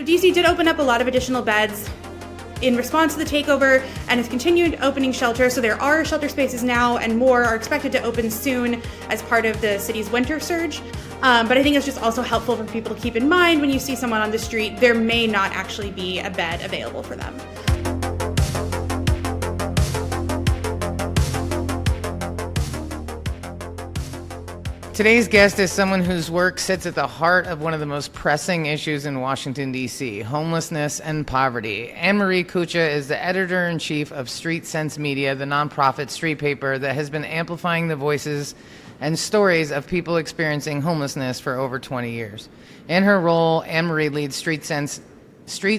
So DC did open up a lot of additional beds in response to the takeover and has continued opening shelters. So there are shelter spaces now, and more are expected to open soon as part of the city's winter surge. But I think it's just also helpful for people to keep in mind when you see someone on the street, there may not actually be a bed available for them. Today's guest is someone whose work sits at the heart of one of the most pressing issues in Washington, D.C., homelessness and poverty. Annemarie Cuccia is the editor-in-chief of Street Sense Media, the nonprofit street paper that has been amplifying the voices and stories of people experiencing homelessness for over 20 years. In her role, Annemarie leads Street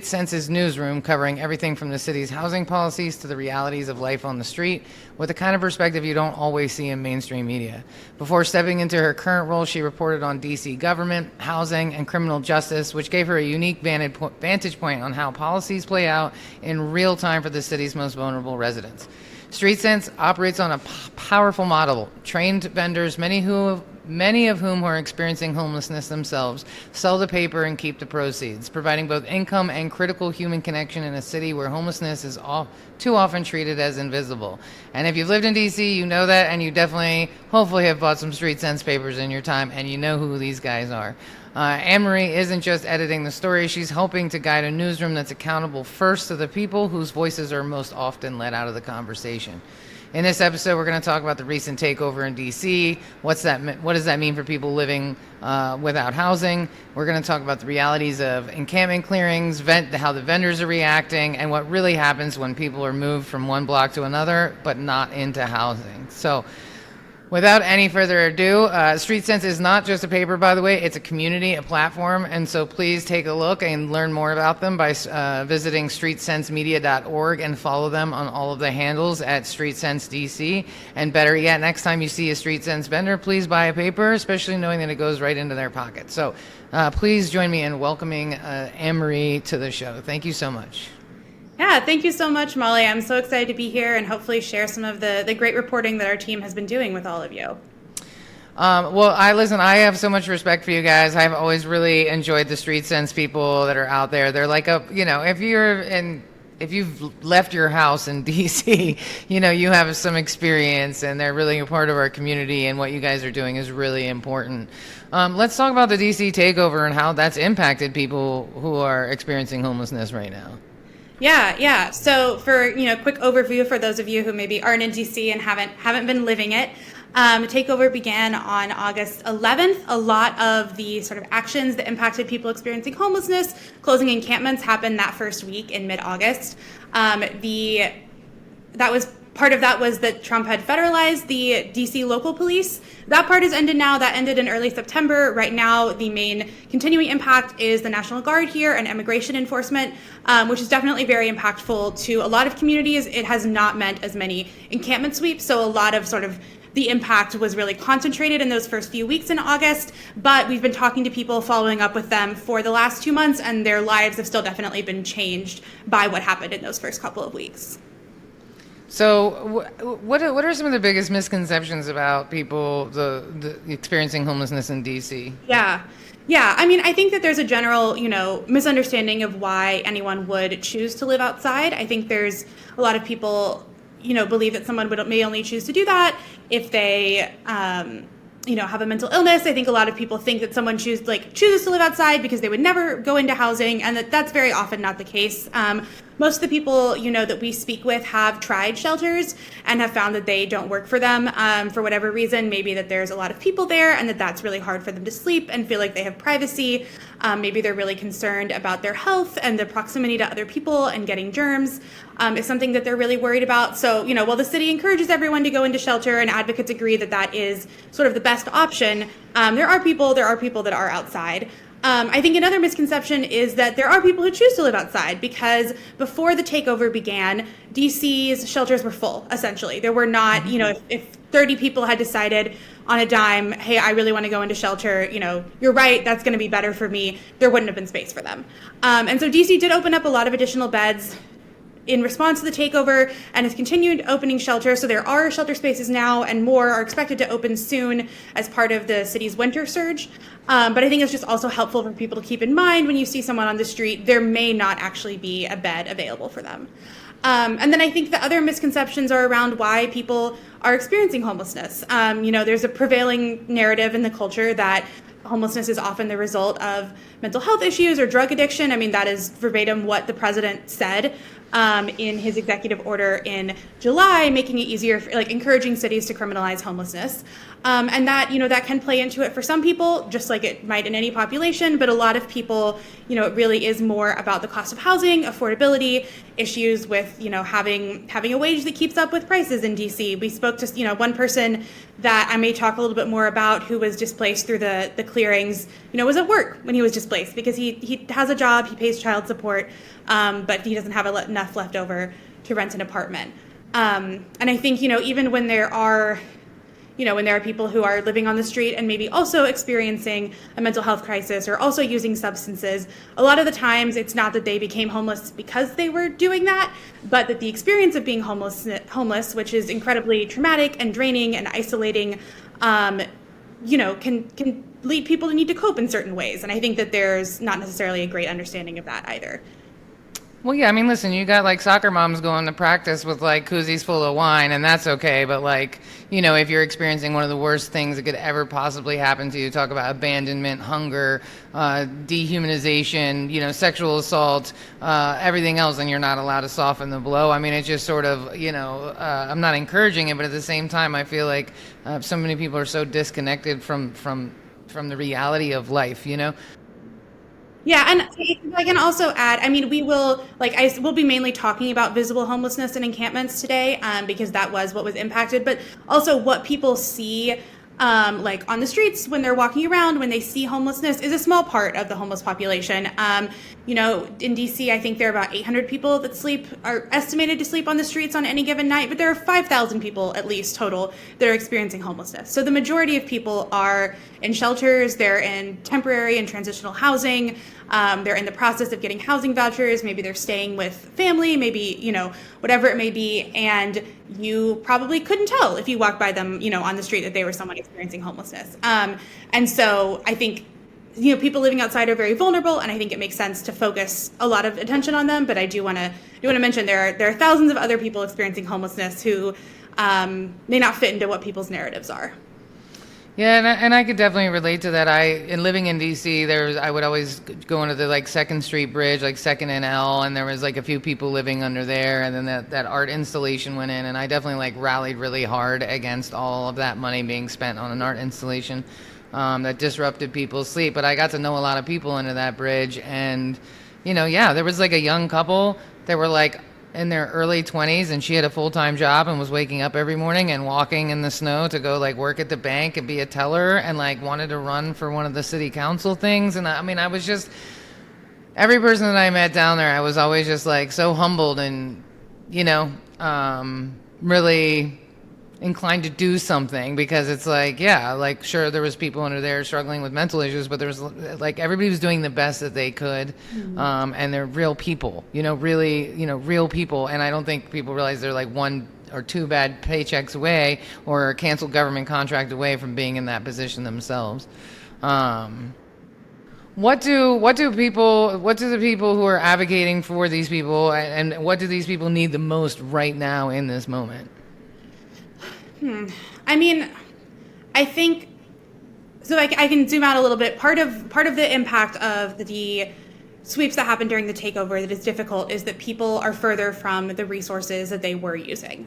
Sense's newsroom, covering everything from the city's housing policies to the realities of life on the street, with the kind of perspective you don't always see in mainstream media. Before stepping into her current role, she reported on D.C. government, housing, and criminal justice, which gave her a unique vantage point on how policies play out in real time for the city's most vulnerable residents. Street Sense operates on a powerful model. Trained vendors, many of whom are experiencing homelessness themselves, sell the paper and keep the proceeds, providing both income and critical human connection in a city where homelessness is too often treated as invisible. And if you've lived in D.C., you know that, and you definitely, hopefully, have bought some Street Sense papers in your time, and you know who these guys are. Annemarie isn't just editing the story, she's helping to guide a newsroom that's accountable first to the people whose voices are most often let out of the conversation. In this episode, we're going to talk about the recent takeover in D.C. What does that mean for people living without housing? We're going to talk about the realities of encampment clearings, how the vendors are reacting, and what really happens when people are moved from one block to another, but not into housing. So, without any further ado, Street Sense is not just a paper, by the way. It's a community, a platform, and so please take a look and learn more about them by visiting streetsensemedia.org and follow them on all of the handles at Street Sense DC. And better yet, next time you see a Street Sense vendor, please buy a paper, especially knowing that it goes right into their pocket. So please join me in welcoming Annemarie to the show. Thank you so much. Yeah, thank you so much, Molly. I'm so excited to be here and hopefully share some of the great reporting that our team has been doing with all of you. I have so much respect for you guys. I've always really enjoyed the Street Sense people that are out there. They're like if you've left your house in DC, you have some experience, and they're really a part of our community, and what you guys are doing is really important. Let's talk about the DC takeover and how that's impacted people who are experiencing homelessness right now. Yeah. So for quick overview for those of you who maybe aren't in DC and haven't been living it, the takeover began on August 11th. A lot of the sort of actions that impacted people experiencing homelessness, closing encampments, happened that first week in mid-August. Part of that was that Trump had federalized the DC local police. That part has ended now. That ended in early September. Right now, the main continuing impact is the National Guard here and immigration enforcement, which is definitely very impactful to a lot of communities. It has not meant as many encampment sweeps, so a lot of sort of the impact was really concentrated in those first few weeks in August, but we've been talking to people, following up with them for the last 2 months, and their lives have still definitely been changed by what happened in those first couple of weeks. So what are some of the biggest misconceptions about people the experiencing homelessness in DC? Yeah. I mean, I think that there's a general, misunderstanding of why anyone would choose to live outside. I think there's a lot of people, believe that someone may only choose to do that if they, have a mental illness. I think a lot of people think that someone chooses to live outside because they would never go into housing, and that's very often not the case. Most of the people, that we speak with have tried shelters and have found that they don't work for them for whatever reason. Maybe that there's a lot of people there and that's really hard for them to sleep and feel like they have privacy. Maybe they're really concerned about their health, and the proximity to other people and getting germs is something that they're really worried about. So, while the city encourages everyone to go into shelter and advocates agree that is sort of the best option, there are people that are outside. I think another misconception is that there are people who choose to live outside, because before the takeover began, DC's shelters were full, essentially. There were not, if 30 people had decided on a dime, hey, I really want to go into shelter, you're right, that's going to be better for me, there wouldn't have been space for them. And so DC did open up a lot of additional beds in response to the takeover and has continued opening shelters. So there are shelter spaces now, and more are expected to open soon as part of the city's winter surge. But I think it's just also helpful for people to keep in mind when you see someone on the street, there may not actually be a bed available for them. And then I think the other misconceptions are around why people are experiencing homelessness. There's a prevailing narrative in the culture that homelessness is often the result of mental health issues or drug addiction. I mean, that is verbatim what the president said in his executive order in July, making it easier, encouraging cities to criminalize homelessness. And that can play into it for some people, just like it might in any population. But a lot of people, it really is more about the cost of housing, affordability, issues with, having a wage that keeps up with prices in DC. We spoke to, one person that I may talk a little bit more about who was displaced through the clearings, was at work when he was displaced because he has a job, he pays child support, but he doesn't have enough left over to rent an apartment. And I think, even when there are people who are living on the street and maybe also experiencing a mental health crisis or also using substances, a lot of the times it's not that they became homeless because they were doing that, but that the experience of being homeless, which is incredibly traumatic and draining and isolating, can lead people to need to cope in certain ways. And I think that there's not necessarily a great understanding of that either. Well, yeah, I mean, listen, you got soccer moms going to practice with koozies full of wine, and that's okay. But if you're experiencing one of the worst things that could ever possibly happen to you, talk about abandonment, hunger, dehumanization, sexual assault, everything else, and you're not allowed to soften the blow. I mean, it's just sort of, I'm not encouraging it, but at the same time, I feel like so many people are so disconnected from the reality of life, Yeah, and I can also add, I mean, we'll be mainly talking about visible homelessness and encampments today, because that was what was impacted, but also what people see, on the streets when they're walking around, when they see homelessness, is a small part of the homeless population. In DC, I think there are about 800 people that are estimated to sleep on the streets on any given night, but there are 5,000 people at least total that are experiencing homelessness. So the majority of people are in shelters, they're in temporary and transitional housing, they're in the process of getting housing vouchers, maybe they're staying with family, maybe, whatever it may be, and you probably couldn't tell if you walked by them, on the street that they were someone experiencing homelessness. And so I think, people living outside are very vulnerable, and I think it makes sense to focus a lot of attention on them. But I do want to mention there are thousands of other people experiencing homelessness who may not fit into what people's narratives are. Yeah, and I could definitely relate to that. In living in DC, I would always go into the 2nd Street Bridge, 2nd and L, and there was a few people living under there, and then that art installation went in, and I definitely rallied really hard against all of that money being spent on an art installation that disrupted people's sleep. But I got to know a lot of people under that bridge, and there was a young couple that were in their early 20s, and she had a full-time job and was waking up every morning and walking in the snow to go work at the bank and be a teller, and wanted to run for one of the city council things. And I was just, every person that I met down there, I was always just so humbled and really inclined to do something, because it's sure, there was people under there struggling with mental issues, but there was everybody was doing the best that they could. And they're real people, real people. And I don't think people realize they're 1 or 2 bad paychecks away or a canceled government contract away from being in that position themselves. What do the people who are advocating for these people, and what do these people need the most right now in this moment? I mean, I think, so I can zoom out a little bit. Part of the impact of the sweeps that happened during the takeover that is difficult is that people are further from the resources that they were using.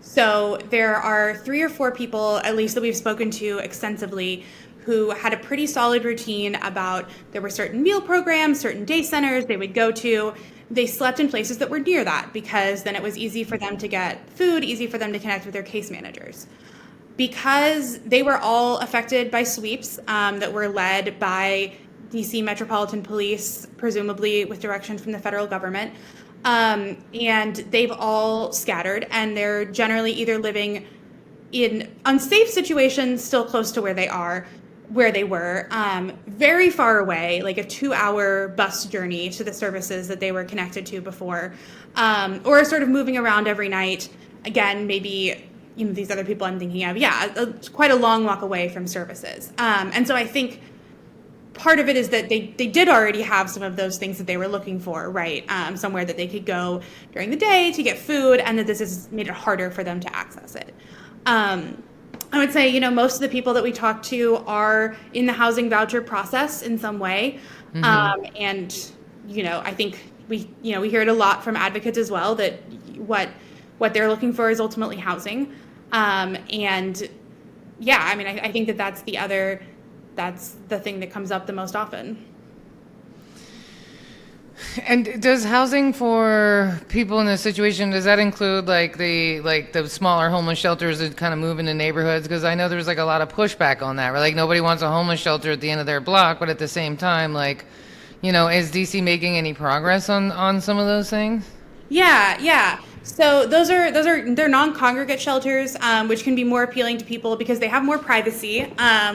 So there are 3 or 4 people, at least that we've spoken to extensively, who had a pretty solid routine about there were certain meal programs, certain day centers they would go to. They slept in places that were near that because then it was easy for them to get food, easy for them to connect with their case managers. Because they were all affected by sweeps that were led by DC Metropolitan Police, presumably with direction from the federal government, and they've all scattered, and they're generally either living in unsafe situations still close to where they are, where they were, very far away, like a 2-hour bus journey to the services that they were connected to before, or sort of moving around every night. Again, maybe, these other people I'm thinking of, quite a long walk away from services. And so I think part of it is that they did already have some of those things that they were looking for, right? Somewhere that they could go during the day to get food, and that this has made it harder for them to access it. I would say, most of the people that we talk to are in the housing voucher process in some way. And, I think we hear it a lot from advocates as well, that what they're looking for is ultimately housing. I think that's the thing that comes up the most often. And does housing for people in this situation, does that include like the smaller homeless shelters that kind of move into neighborhoods? Because I know there's like a lot of pushback on that, right? Like nobody wants a homeless shelter at the end of their block, but at the same time, is DC making any progress on some of those things? Yeah. So they're non-congregate shelters, which can be more appealing to people because they have more privacy,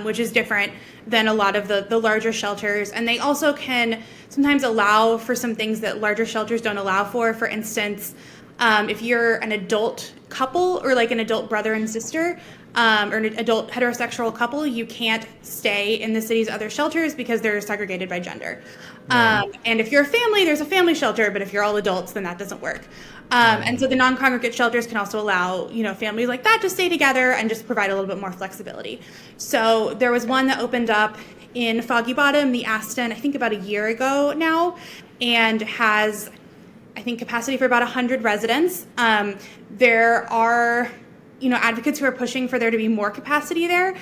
which is different than a lot of the larger shelters. And they also can sometimes allow for some things that larger shelters don't allow for. For instance, if you're an adult couple or like an adult brother and sister, or an adult heterosexual couple, you can't stay in the city's other shelters because they're segregated by gender. And if you're a family, there's a family shelter, but if you're all adults, then that doesn't work. And so the non-congregate shelters can also allow, families like that to stay together and just provide a little bit more flexibility. So there was one that opened up in Foggy Bottom, the Aston, I think about a year ago now, and has, I think, capacity for about 100 residents. There are advocates who are pushing for there to be more capacity there,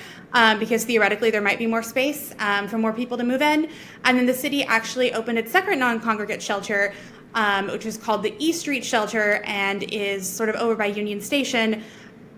because theoretically there might be more space for more people to move in. And then the city actually opened its second non-congregate shelter, which is called the E Street Shelter, and is sort of over by Union Station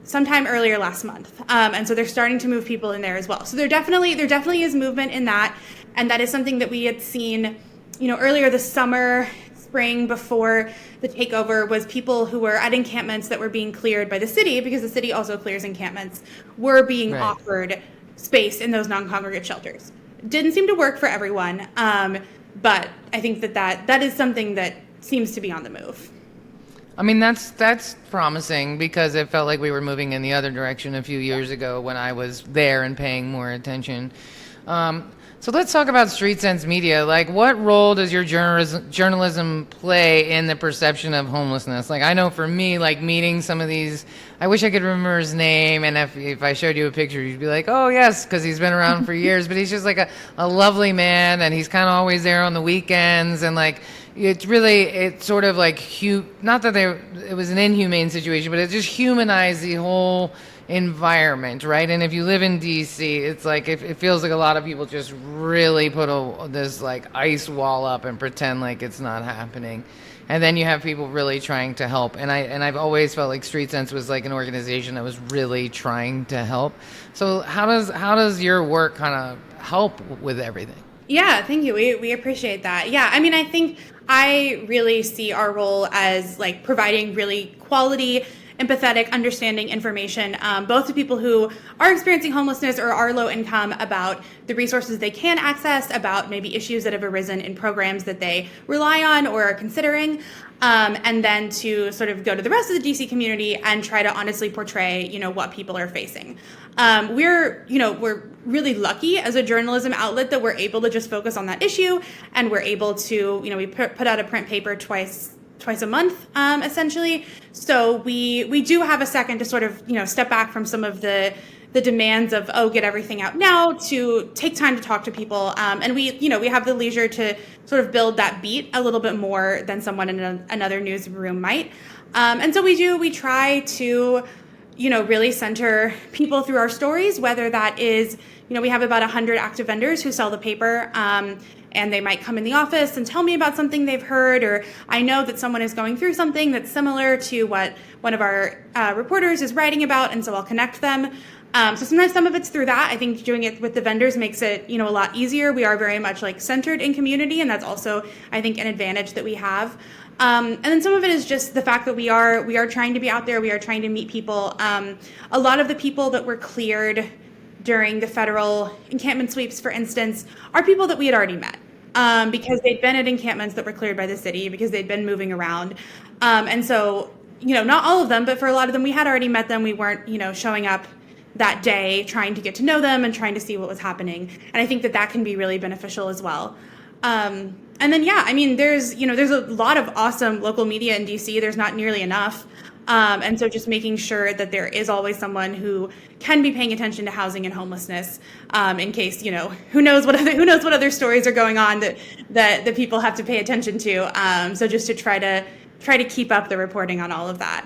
sometime earlier last month. And so they're starting to move people in there as well. So there definitely is movement in that. And that is something that we had seen, earlier this summer, spring, before the takeover, was people who were at encampments that were being cleared by the city, because the city also clears encampments, were being offered space in those non-congregate shelters. Didn't seem to work for everyone, but I think that is something that seems to be on the move. I mean, that's promising, because it felt like we were moving in the other direction a few years ago when I was there and paying more attention. So let's talk about Street Sense Media. Like, what role does your journalism play in the perception of homelessness? Like, I know for me, like meeting some of these, I wish I could remember his name, and if I showed you a picture, you'd be like, oh yes, because he's been around for years, but he's just like a lovely man, and he's kind of always there on the weekends, and like, it's sort of like, not that it was an inhumane situation, but it just humanized the whole environment, right? And if you live in DC, it's like it feels like a lot of people just really put this like ice wall up and pretend like it's not happening. And then you have people really trying to help. And I've always felt like Street Sense was like an organization that was really trying to help. So how does your work kind of help with everything? Yeah, thank you. We appreciate that. Yeah, I mean, I think I really see our role as like providing really quality, empathetic, understanding information, both to people who are experiencing homelessness or are low income, about the resources they can access, about maybe issues that have arisen in programs that they rely on or are considering, and then to sort of go to the rest of the DC community and try to honestly portray, what people are facing. We're really lucky as a journalism outlet that we're able to just focus on that issue, and we're able to, we put out a print paper twice a month, essentially. So we do have a second to sort of, step back from some of the demands of, get everything out now, to take time to talk to people. And we have the leisure to sort of build that beat a little bit more than someone in another newsroom might. And so we try to, really center people through our stories, whether that is, we have about 100 active vendors who sell the paper, and they might come in the office and tell me about something they've heard, or I know that someone is going through something that's similar to what one of our reporters is writing about, and so I'll connect them. So sometimes some of it's through that. I think doing it with the vendors makes it, a lot easier. We are very much like centered in community, and that's also, I think, an advantage that we have. And then some of it is just the fact that we are trying to be out there. We are trying to meet people. A lot of the people that were cleared during the federal encampment sweeps, for instance, are people that we had already met. Because they'd been at encampments that were cleared by the city, because they'd been moving around. And so, not all of them, but for a lot of them, we had already met them. We weren't, showing up that day trying to get to know them and trying to see what was happening. And I think that can be really beneficial as well. And then, there's a lot of awesome local media in DC. There's not nearly enough. And so just making sure that there is always someone who can be paying attention to housing and homelessness, in case, who knows what other stories are going on that the people have to pay attention to. So just to try to keep up the reporting on all of that.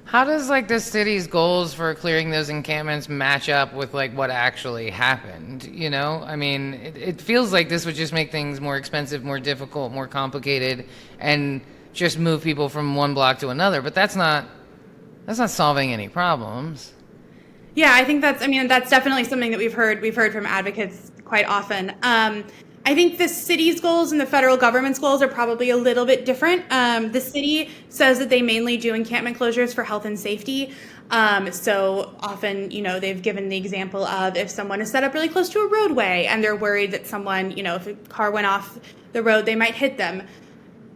How does the city's goals for clearing those encampments match up with what actually happened? It feels like this would just make things more expensive, more difficult, more complicated, and just move people from one block to another. But that's not solving any problems. Yeah, I think that's definitely something that we've heard from advocates quite often. I think the city's goals and the federal government's goals are probably a little bit different. The city says that they mainly do encampment closures for health and safety. So often, they've given the example of if someone is set up really close to a roadway and they're worried that someone, if a car went off the road, they might hit them.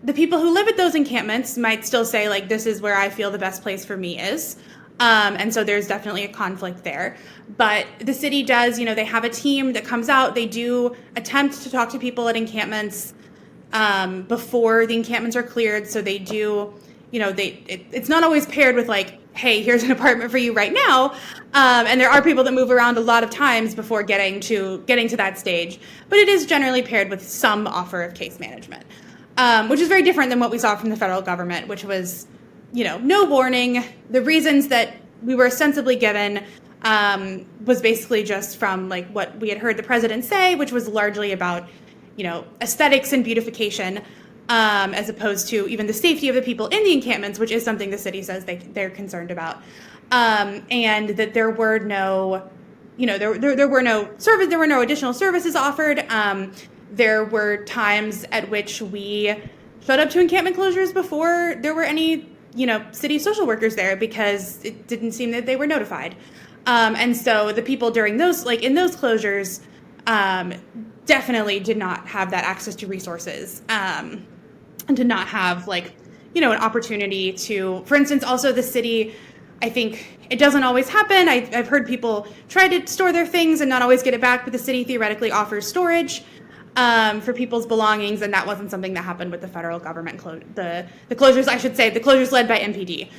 The people who live at those encampments might still say, this is where I feel the best place for me is. And so there's definitely a conflict there. But the city does, they have a team that comes out. They do attempt to talk to people at encampments before the encampments are cleared. So they do, it's not always paired with hey, here's an apartment for you right now. And there are people that move around a lot of times before getting to that stage. But it is generally paired with some offer of case management, which is very different than what we saw from the federal government, which was no warning. The reasons that we were ostensibly given was basically just from what we had heard the president say, which was largely about, aesthetics and beautification, as opposed to even the safety of the people in the encampments, which is something the city says they're concerned about. And that there were no, there were no additional services offered. There were times at which we showed up to encampment closures before there were any city social workers there because it didn't seem that they were notified. And so the people during those, in those closures, definitely did not have that access to resources, and did not have an opportunity to, for instance, also the city, I think it doesn't always happen. I've heard people try to store their things and not always get it back, but the city theoretically offers storage for people's belongings, and that wasn't something that happened with the federal government. The closures, I should say, the closures led by MPD.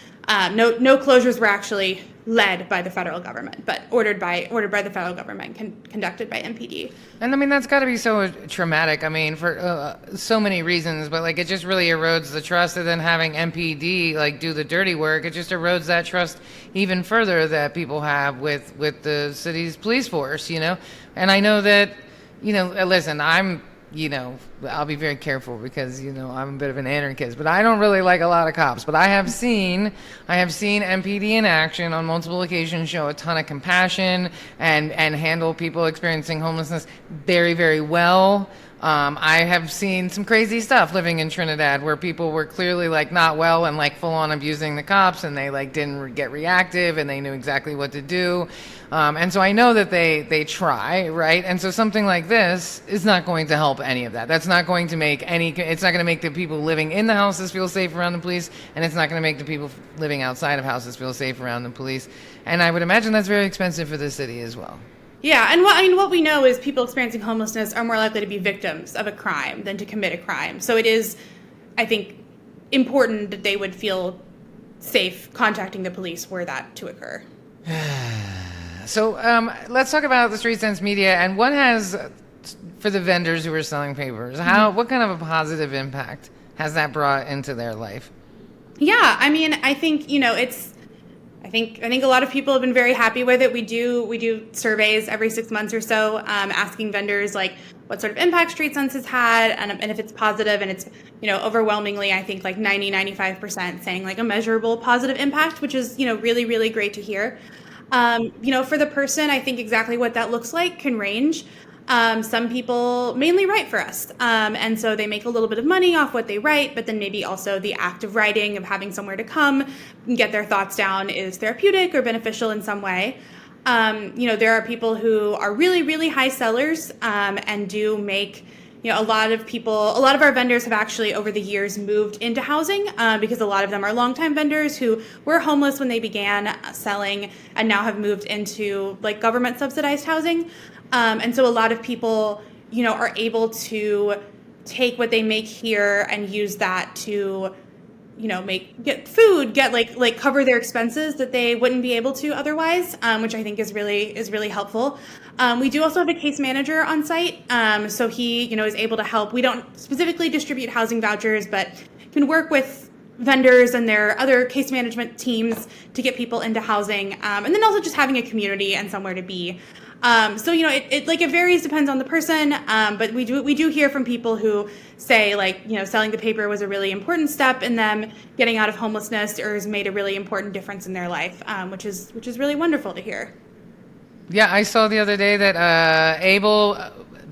No closures were actually led by the federal government, but ordered by the federal government, conducted by MPD. And that's got to be so traumatic. For so many reasons, but it just really erodes the trust. And then having MPD do the dirty work, it just erodes that trust even further that people have with the city's police force. And I know that. Listen, I'll be very careful because, I'm a bit of an anarchist, but I don't really like a lot of cops. But I have seen MPD in action on multiple occasions show a ton of compassion and handle people experiencing homelessness very, very well. I have seen some crazy stuff living in Trinidad where people were clearly not well and full on abusing the cops, and they didn't get reactive, and they knew exactly what to do. And so I know that they try, right? And so something like this is not going to help any of that. That's not going to it's not going to make the people living in the houses feel safe around the police, and it's not going to make the people living outside of houses feel safe around the police. And I would imagine that's very expensive for the city as well. Yeah, and what we know is people experiencing homelessness are more likely to be victims of a crime than to commit a crime. So it is, I think, important that they would feel safe contacting the police were that to occur. So let's talk about the Street Sense Media and what has, for the vendors who are selling papers, what kind of a positive impact has that brought into their life? Yeah, I think I think a lot of people have been very happy with it. We do surveys every 6 months or so, asking vendors what sort of impact Street Sense has had, and if it's positive, and it's overwhelmingly, I think 95% saying a measurable positive impact, which is really, really great to hear. For the person, I think exactly what that looks like can range. Some people mainly write for us, and so they make a little bit of money off what they write, but then maybe also the act of writing, of having somewhere to come and get their thoughts down, is therapeutic or beneficial in some way. There are people who are really, really high sellers and do make, a lot of our vendors have actually over the years moved into housing because a lot of them are longtime vendors who were homeless when they began selling and now have moved into like government subsidized housing. And so a lot of people, are able to take what they make here and use that to get food, get cover their expenses that they wouldn't be able to otherwise, which I think is really helpful. We do also have a case manager on site, so he is able to help. We don't specifically distribute housing vouchers, but can work with vendors and their other case management teams to get people into housing, and then also just having a community and somewhere to be. It varies, depends on the person, but we do hear from people who say selling the paper was a really important step in them getting out of homelessness or has made a really important difference in their life, which is really wonderful to hear. Yeah, I saw the other day that Abel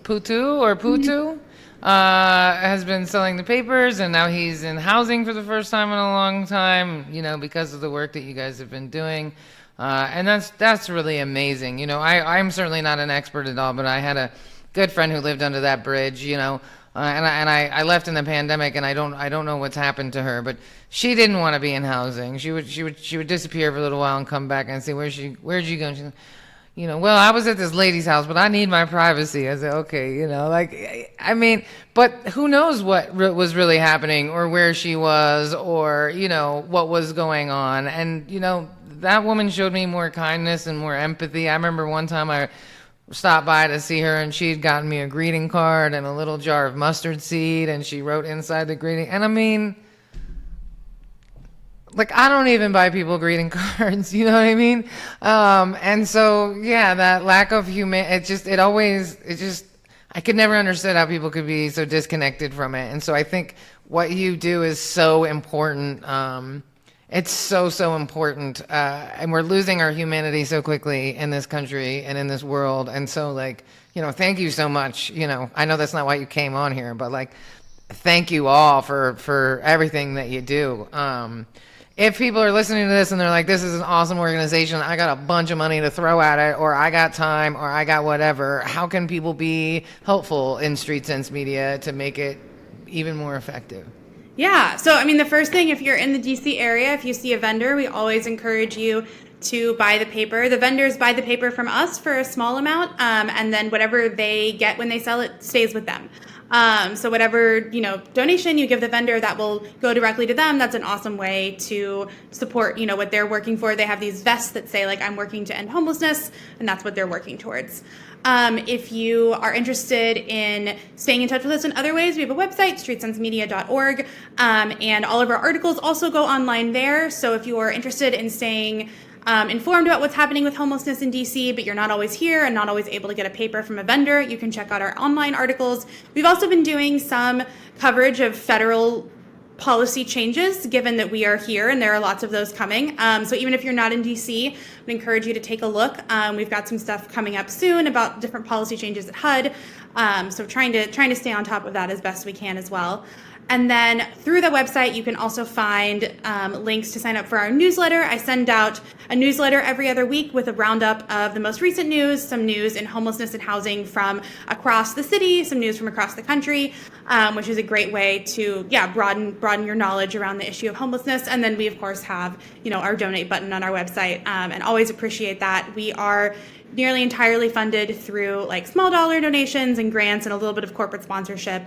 Putu has been selling the papers, and now he's in housing for the first time in a long time, because of the work that you guys have been doing. And that's really amazing. I'm certainly not an expert at all, but I had a good friend who lived under that bridge, and I left in the pandemic, and I don't know what's happened to her, but she didn't want to be in housing. She would disappear for a little while and come back and say, where'd you go? And she's like, well, I was at this lady's house, but I need my privacy. I said, okay, but who knows what was really happening or where she was or, what was going on. And, that woman showed me more kindness and more empathy. I remember one time I stopped by to see her, and she had gotten me a greeting card and a little jar of mustard seed, and she wrote inside the greeting. And I don't even buy people greeting cards, you know what I mean? And so, yeah, that lack of I could never understand how people could be so disconnected from it. And so I think what you do is so important. It's so important, and we're losing our humanity so quickly in this country and in this world. And so, thank you so much. I know that's not why you came on here, but thank you all for everything that you do. If people are listening to this and they're like, this is an awesome organization, I got a bunch of money to throw at it, or I got time, or I got whatever, how can people be helpful in Street Sense Media to make it even more effective? Yeah. So, the first thing, if you're in the DC area, if you see a vendor, we always encourage you to buy the paper. The vendors buy the paper from us for a small amount, and then whatever they get when they sell it stays with them. So whatever, donation you give the vendor, that will go directly to them. That's an awesome way to support, what they're working for. They have these vests that say, I'm working to end homelessness, and that's what they're working towards. If you are interested in staying in touch with us in other ways, we have a website, streetsensemedia.org, and all of our articles also go online there. So if you are interested in staying informed about what's happening with homelessness in DC, but you're not always here and not always able to get a paper from a vendor, you can check out our online articles. We've also been doing some coverage of federal policy changes, given that we are here and there are lots of those coming. So even if you're not in DC, I would encourage you to take a look. We've got some stuff coming up soon about different policy changes at HUD. So trying to stay on top of that as best we can as well. And then through the website, you can also find links to sign up for our newsletter. I send out a newsletter every other week with a roundup of the most recent news, some news in homelessness and housing from across the city, some news from across the country, which is a great way to, broaden your knowledge around the issue of homelessness. And then we, of course, have, our donate button on our website, and always appreciate that. We are nearly entirely funded through small dollar donations and grants and a little bit of corporate sponsorship.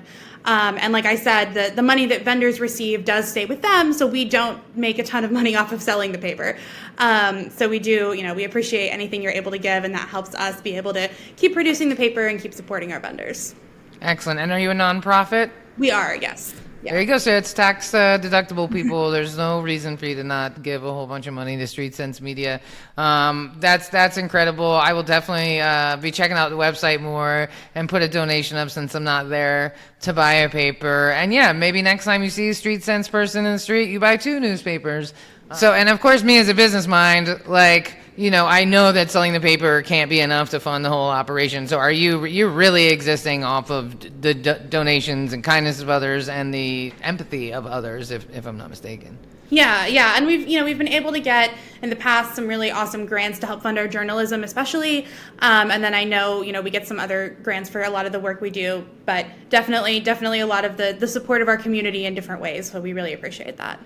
And like I said, the money that vendors receive does stay with them, so we don't make a ton of money off of selling the paper. So we do, we appreciate anything you're able to give, and that helps us be able to keep producing the paper and keep supporting our vendors. Excellent. And are you a nonprofit? We are, yes. Yeah. There you go. So it's tax deductible, people. There's no reason for you to not give a whole bunch of money to Street Sense Media. That's incredible. I will definitely be checking out the website more and put a donation up since I'm not there to buy a paper. And yeah, maybe next time you see a Street Sense person in the street, you buy 2 newspapers. So, and of course, me as a business mind, I know that selling the paper can't be enough to fund the whole operation. So you're really existing off of the donations and kindness of others and the empathy of others, if I'm not mistaken. Yeah, and we've been able to get in the past some really awesome grants to help fund our journalism, especially. And then I know we get some other grants for a lot of the work we do, but definitely a lot of the support of our community in different ways. So we really appreciate that.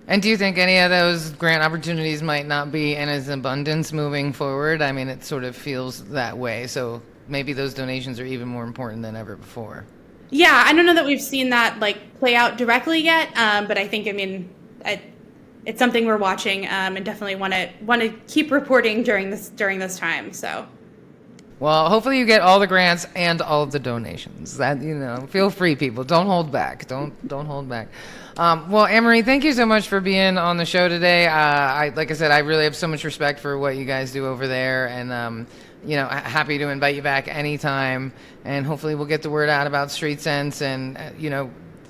And do you think any of those grant opportunities might not be in as abundance moving forward? I mean, it sort of feels that way. So maybe those donations are even more important than ever before. Yeah, I don't know that we've seen that play out directly yet, but I think it's something we're watching, and definitely want to keep reporting during this time. So, well, hopefully you get all the grants and all of the donations. That feel free, people. Don't hold back. Don't hold back. Well, Annemarie, thank you so much for being on the show today. Like I said, I really have so much respect for what you guys do over there, and happy to invite you back anytime. And hopefully we'll get the word out about Street Sense, and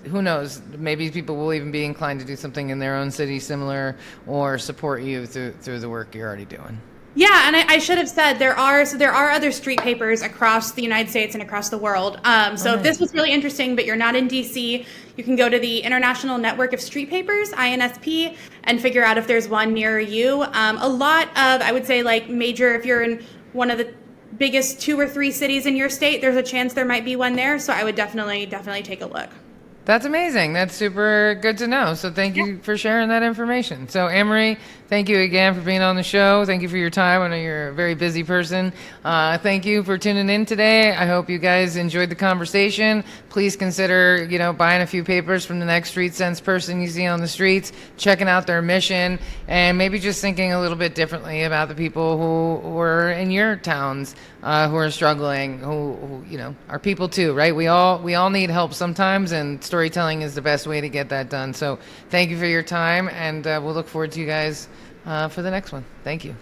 who knows, maybe people will even be inclined to do something in their own city similar, or support you through the work you're already doing. Yeah, and I should have said there are other street papers across the United States and across the world. So if this was really interesting, but you're not in DC, you can go to the International Network of Street Papers, INSP, and figure out if there's one near you. A lot of, I would say, major, if you're in one of the biggest 2 or 3 cities in your state, there's a chance there might be one there. So I would definitely take a look. That's amazing. That's super good to know. So thank you for sharing that information. So Annemarie, thank you again for being on the show. Thank you for your time. I know you're a very busy person. Thank you for tuning in today. I hope you guys enjoyed the conversation. Please consider, buying a few papers from the next Street Sense person you see on the streets, checking out their mission, and maybe just thinking a little bit differently about the people who are in your towns, who are struggling, who are people too, right? We all need help sometimes, and storytelling is the best way to get that done. So thank you for your time, and we'll look forward to you guys for the next one. Thank you.